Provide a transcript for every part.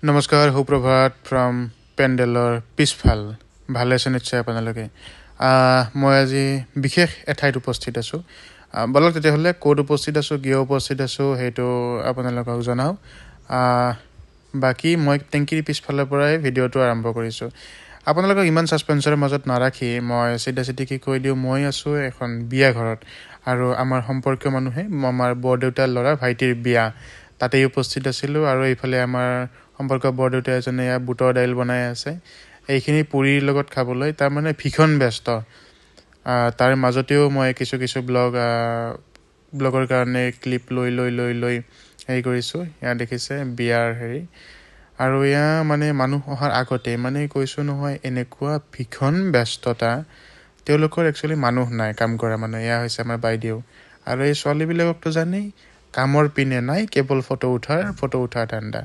নমস্কাৰ সুপ্ৰভাত ফ্ৰম পেণ্ডেলৰ পিছফাল ভালে আছে নিশ্চয় আপোনালোকে মই আজি বিশেষ এঠাইত উপস্থিত আছোঁ বলক তেতিয়াহ'লে ক'ত উপস্থিত আছোঁ কিয় উপস্থিত আছোঁ সেইটো আপোনালোকক জনাওঁ বাকী মই টেংকিৰ পিছফালৰ পৰাই ভিডিঅ'টো আৰম্ভ কৰিছোঁ আপোনালোকক ইমান ছাছপেন্সৰ মাজত নাৰাখি মই চিধাচিধিকৈ কৈ দিওঁ মই আছোঁ এখন বিয়া ঘৰত আৰু আমাৰ সম্পৰ্কীয় মানুহে আমাৰ বৰদেউতাৰ ল'ৰা ভাইটিৰ বিয়া তাতেই উপস্থিত আছিলোঁ আৰু এইফালে আমাৰ সম্পৰ্ক বৰদেউতা এজনে বুটৰ দাইল বনাই আছে এইখিনি পুৰিৰ লগত খাবলৈ তাৰমানে ভীষণ ব্যস্ত তাৰ মাজতেও মই কিছু ব্লগৰ কাৰণে ক্লিপ লৈ হেৰি কৰিছোঁ ইয়াত দেখিছে বিয়াৰ হেৰি আৰু এয়া মানে মানুহ অহাৰ আগতে মানে কৈছোঁ নহয় এনেকুৱা ভীষণ ব্যস্ততা তেওঁলোকৰ একচুৱেলি মানুহ নাই কাম কৰা মানুহ এয়া হৈছে আমাৰ বাইদেউ আৰু এই ছোৱালীবিলাককতো জানেই কামৰ পিনে নাই কেৱল ফটো উঠাৰ ধান্দা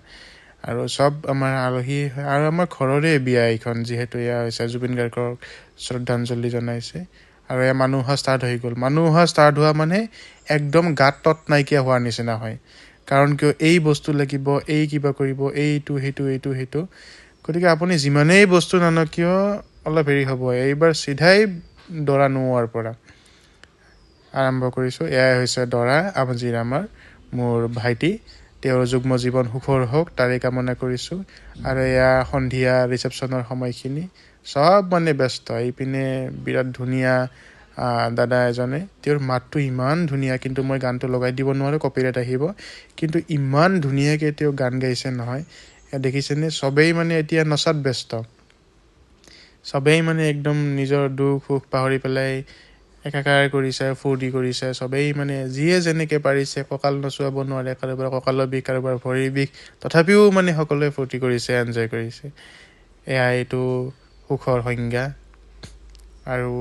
আৰু সব আমাৰ আলহী আৰু আমাৰ ঘৰৰে বিয়া এইখন যিহেতু এয়া হৈছে জুবিন গাৰ্গক শ্ৰদ্ধাঞ্জলি জনাইছে আৰু এয়া মানুহ অহা ষ্টাৰ্ট হোৱা মানে একদম গাত নাইকিয়া হোৱাৰ নিচিনা হয় কাৰণ কিয় এই বস্তু লাগিব এই কিবা কৰিব এইটো গতিকে আপুনি যিমানেই বস্তু নানক কিয় অলপ হেৰি হ'ব এইবাৰ চিধাই দৰা নোৱাৰ পৰা আৰম্ভ কৰিছোঁ এয়াই হৈছে দৰা আজিৰ আমাৰ মোৰ ভাইটি তেওঁৰ যুগ্ম জীৱন সুখৰ হওক তাৰে কামনা কৰিছোঁ আৰু এয়া সন্ধিয়া ৰিচেপশ্যনৰ সময়খিনি সব মানে ব্যস্ত এইপিনে বিৰাট ধুনীয়া দাদা এজনে তেওঁৰ মাতটো ইমান ধুনীয়া কিন্তু মই গানটো লগাই দিব নোৱাৰোঁ কপিৰাইট আহিব কিন্তু ইমান ধুনীয়াকৈ তেওঁ গান গাইছে নহয় দেখিছেনে সবেই মানে এতিয়া নচাত ব্যস্ত সবেই মানে একদম নিজৰ দুখ সুখ পাহৰি পেলাই একাকাৰ কৰিছে ফূৰ্তি কৰিছে সবেই মানে যিয়ে যেনেকৈ পাৰিছে কঁকাল নচুৱাব নোৱাৰে কাৰোবাৰ কঁকালৰ বিষ কাৰোবাৰ ভৰিৰ বিষ তথাপিও মানে সকলোৱে ফূৰ্তি কৰিছে এনজয় কৰিছে এয়া এইটো সুখৰ সংজ্ঞা আৰু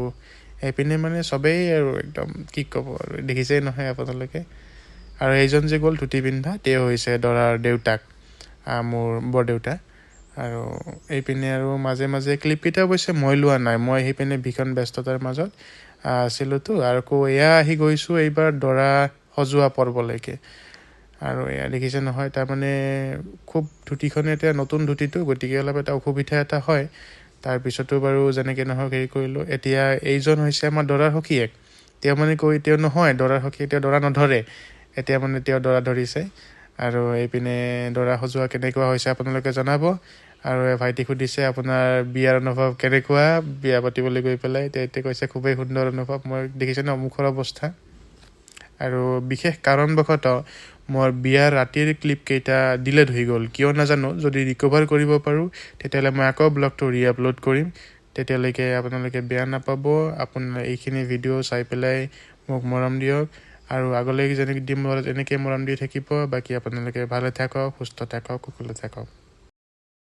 এইপিনে মানে সবেই আৰু একদম কি ক'ব আৰু দেখিছেই নহয় আপোনালোকে আৰু এইজন যে গ'ল ধুতি পিন্ধা তেওঁ হৈছে দৰাৰ দেউতাক মোৰ বৰদেউতা আৰু এইপিনে আৰু মাজে ক্লিপকেইটা অৱশ্যে মই লোৱা নাই মই সেইপিনে ভীষণ ব্যস্ততাৰ মাজত আছিলোঁতো আৰু এয়া আহি গৈছোঁ এইবাৰ দৰা সজোৱা পৰ্বলৈকে আৰু এয়া দেখিছে নহয় তাৰমানে খুব ধুতিখনে এতিয়া নতুন ধুতিটো গতিকে অলপ এটা অসুবিধা এটা হয় তাৰপিছতো বাৰু যেনেকৈ নহওক হেৰি কৰিলোঁ এতিয়া এইজন হৈছে আমাৰ দৰাৰ সখীয়েক তেওঁ নহয় দৰাৰ সখীয়েক তেওঁ দৰা নধৰে এতিয়া মানে তেওঁ দৰা ধৰিছে আৰু এইপিনে দৰা সজোৱা কেনেকুৱা হৈছে আপোনালোকে জনাব আৰু ভাইটি সুধিছে আপোনাৰ বিয়াৰ অনুভৱ কেনেকুৱা বিয়া পাতিবলৈ গৈ পেলাই এতিয়া কৈছে খুবেই সুন্দৰ অনুভৱ মই দেখিছোঁ ন মুখৰ অৱস্থা আৰু বিশেষ কাৰণবশতঃ মোৰ বিয়াৰ ৰাতিৰ ক্লিপকেইটা ডিলেট হৈ গ'ল কিয় নাজানো যদি ৰিকভাৰ কৰিব পাৰোঁ তেতিয়াহ'লে মই আকৌ ব্লগটো ৰিআপলোড কৰিম তেতিয়ালৈকে আপোনালোকে বেয়া নাপাব আপোনাৰ এইখিনি ভিডিঅ' চাই পেলাই মোক মৰম দিয়ক আৰু আগলৈ যেনেকৈ দিম এনেকৈ মৰম দি থাকিব বাকী আপোনালোকে ভালে থাকক সুস্থ থাকক কুশলে থাকক